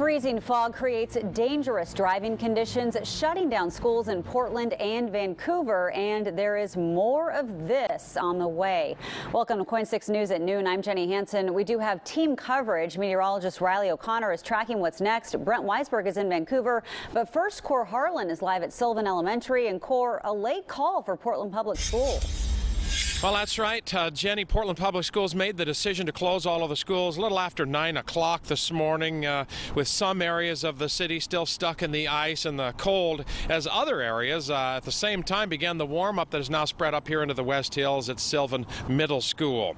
Freezing fog creates dangerous driving conditions, shutting down schools in Portland and Vancouver, and there is more of this on the way. Welcome to KOIN 6 News at noon. I'm Jenny Hansen. We do have team coverage. Meteorologist Riley O'Connor is tracking what's next. Brent Weisberg is in Vancouver, but first, Cor Harlan is live at Sylvan Elementary, and Cor, a late call for Portland Public Schools. Well, that's right, Jenny. Portland Public Schools made the decision to close all of the schools a little after 9 o'clock this morning, with some areas of the city still stuck in the ice and the cold, as other areas at the same time began the warm-up that is now spread up here into the West Hills at Sylvan Middle School.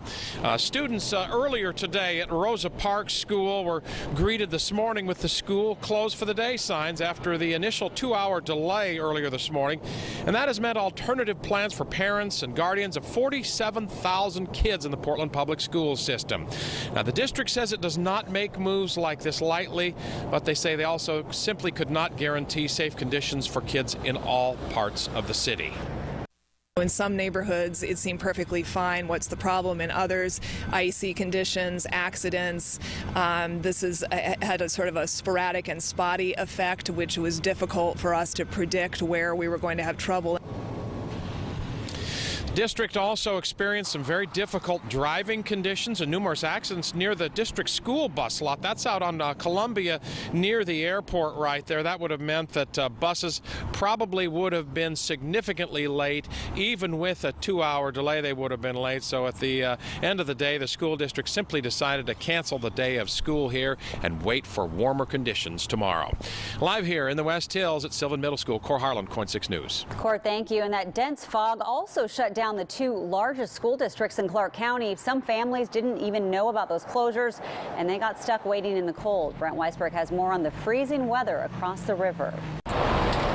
Students earlier today at Rosa Parks School were greeted this morning with the school closed for the day signs after the initial 2-hour delay earlier this morning, and that has meant alternative plans for parents and guardians of 47,000 kids in the Portland Public Schools system. Now, the district says it does not make moves like this lightly, but they say they also simply could not guarantee safe conditions for kids in all parts of the city. In some neighborhoods, it seemed perfectly fine. What's the problem? In others, icy conditions, accidents. This had a sort of a sporadic and spotty effect, which was difficult for us to predict where we were going to have trouble. District also experienced some very difficult driving conditions and numerous accidents near the district school bus lot. That's out on Columbia near the airport right there. That would have meant that buses probably would have been significantly late. Even with a 2-hour delay, they would have been late. So at the end of the day, the school district simply decided to cancel the day of school here and wait for warmer conditions tomorrow. Live here in the West Hills at Sylvan Middle School, Cor Harlan, KOIN 6 News. Cor, thank you. And that dense fog also shut down the two largest school districts in Clark County. Some families didn't even know about those closures, and they got stuck waiting in the cold. Brent Weisberg has more on the freezing weather across the river.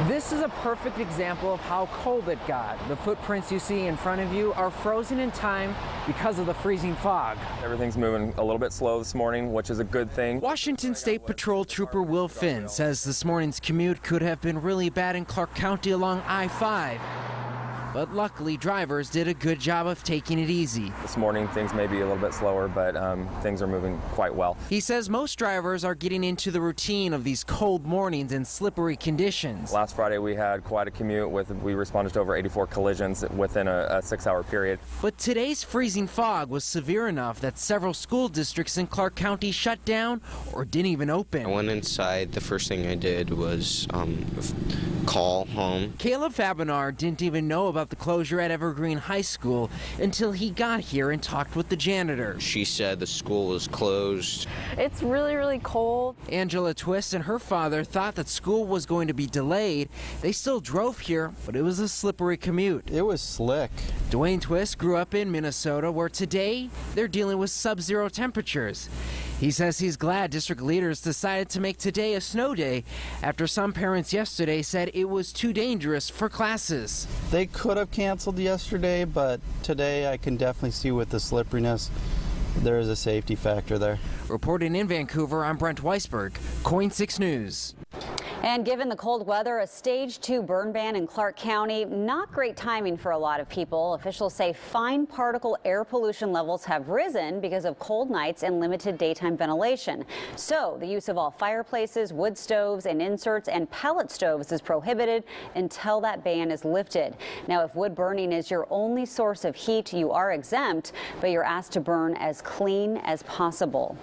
This is a perfect example of how cold it got. The footprints you see in front of you are frozen in time because of the freezing fog. Everything's moving a little bit slow this morning, which is a good thing. Washington State Patrol Trooper Will Finn says this morning's commute could have been really bad in Clark County along I-5. But luckily, drivers did a good job of taking it easy. This morning, things may be a little bit slower, but things are moving quite well. He says most drivers are getting into the routine of these cold mornings and slippery conditions. Last Friday, we had quite a commute. We responded to over 84 collisions within a 6-hour period. But today's freezing fog was severe enough that several school districts in Clark County shut down or didn't even open. I went inside. The first thing I did was call home. Caleb Fabinar didn't even know about the closure at Evergreen High School until he got here and talked with the janitor. She said the school was closed. It's really, really cold. Angela Twist and her father thought that school was going to be delayed. They still drove here, but it was a slippery commute. It was slick. Dwayne Twist grew up in Minnesota, where today they're dealing with sub-zero temperatures. He says he's glad district leaders decided to make today a snow day after some parents yesterday said it was too dangerous for classes. They could have canceled yesterday, but today I can definitely see with the slipperiness, there is a safety factor there. Reporting in Vancouver, I'm Brent Weisberg, KOIN 6 News. And given the cold weather, a stage 2 burn ban in Clark County, not great timing for a lot of people. Officials say fine particle air pollution levels have risen because of cold nights and limited daytime ventilation. So the use of all fireplaces, wood stoves and inserts and pellet stoves is prohibited until that ban is lifted. Now, if wood burning is your only source of heat, you are exempt, but you're asked to burn as clean as possible.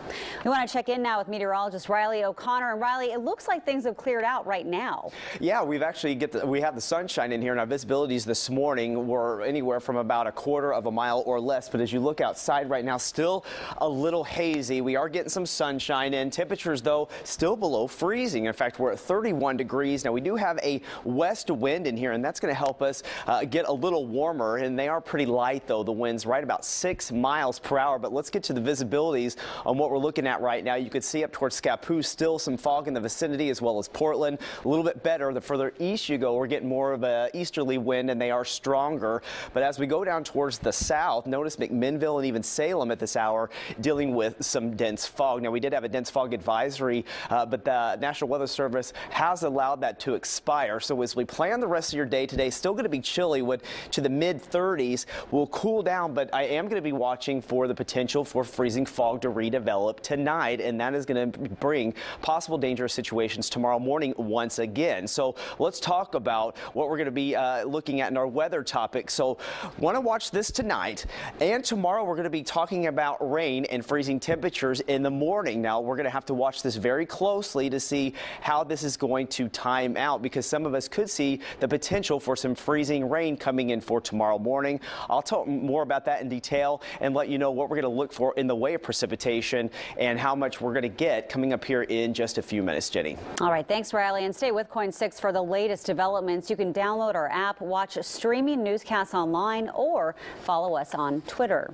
We want to check in now with meteorologist Riley O'Connor. And Riley, it looks like things have cleared out right now. Yeah, we have the sunshine in here, and our visibilities this morning were anywhere from about a quarter of a mile or less. But as you look outside right now, still a little hazy. We are getting some sunshine in. Temperatures, though, still below freezing. In fact, we're at 31 degrees. Now, we do have a west wind in here, and that's going to help us get a little warmer. And they are pretty light, though. The wind's right about 6 miles per hour. But let's get to the visibilities on what we're looking at right now. You can see up towards Scappoose, still some fog in the vicinity, as well as Portland. Portland, a little bit better. The further east you go, we're getting more of a easterly wind, and they are stronger. But as we go down towards the south, notice McMinnville and even Salem at this hour dealing with some dense fog. Now, we did have a dense fog advisory, but the National Weather Service has allowed that to expire. So as we plan the rest of your day today, still going to be chilly to the mid-30s. We'll cool down, but I am going to be watching for the potential for freezing fog to redevelop tonight, and that is going to bring possible dangerous situations tomorrow morning once again. So let's talk about what we're going to be looking at in our weather topic. So want to watch this tonight, and tomorrow we're going to be talking about rain and freezing temperatures in the morning. Now, we're going to have to watch this very closely to see how this is going to time out, because some of us could see the potential for some freezing rain coming in for tomorrow morning. I'll talk more about that in detail and let you know what we're going to look for in the way of precipitation and how much we're going to get coming up here in just a few minutes, Jenny. All right, thanks, Riley, and stay with Coin 6 for the latest developments. You can download our app, watch streaming newscasts online, or follow us on Twitter.